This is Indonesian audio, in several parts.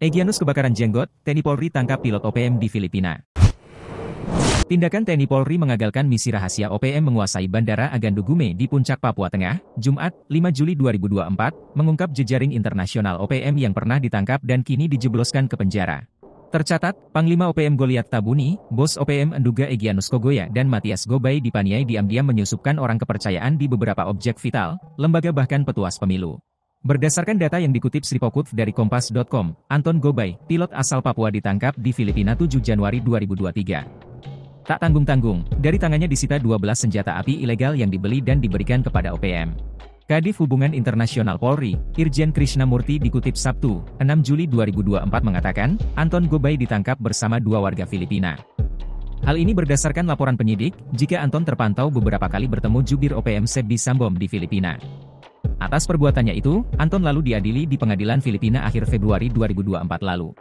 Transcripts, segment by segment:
Egyanus kebakaran jenggot, TNI Polri tangkap pilot OPM di Filipina. Tindakan TNI Polri mengagalkan misi rahasia OPM menguasai Bandara Agandu Gume di Puncak Papua Tengah, Jumat, 5 Juli 2024, mengungkap jejaring internasional OPM yang pernah ditangkap dan kini dijebloskan ke penjara. Tercatat, Panglima OPM Goliath Tabuni, Bos OPM Enduga Egyanus Kogoya dan Matias Gobay dipaniai diam-diam menyusupkan orang kepercayaan di beberapa objek vital, lembaga bahkan petuas pemilu. Berdasarkan data yang dikutip Sripokut dari Kompas.com, Anton Gobay, pilot asal Papua ditangkap di Filipina 7 Januari 2023. Tak tanggung-tanggung, dari tangannya disita 12 senjata api ilegal yang dibeli dan diberikan kepada OPM. Kadif Hubungan Internasional Polri, Irjen Krishnamurti dikutip Sabtu, 6 Juli 2024 mengatakan, Anton Gobay ditangkap bersama 2 warga Filipina. Hal ini berdasarkan laporan penyidik, jika Anton terpantau beberapa kali bertemu jubir OPM Sebdi Sambom di Filipina. Atas perbuatannya itu, Anton lalu diadili di pengadilan Filipina akhir Februari 2024 lalu.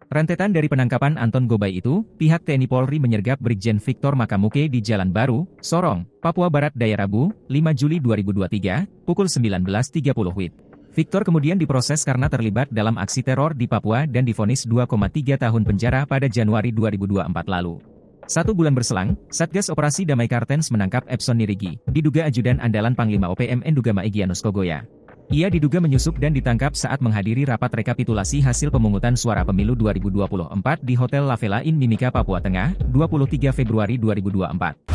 Rentetan dari penangkapan Anton Gobay itu, pihak TNI Polri menyergap Brigjen Victor Makamuke di Jalan Baru, Sorong, Papua Barat Daya Rabu, 5 Juli 2023, pukul 19.30 WIB. Victor kemudian diproses karena terlibat dalam aksi teror di Papua dan divonis 2,3 tahun penjara pada Januari 2024 lalu. 1 bulan berselang, Satgas Operasi Damai Kartens menangkap Epson Nirigi, diduga ajudan andalan Panglima OPM Enduga Egyanus Kogoya. Ia diduga menyusup dan ditangkap saat menghadiri rapat rekapitulasi hasil pemungutan suara pemilu 2024 di Hotel La Vela in Mimika, Papua Tengah, 23 Februari 2024.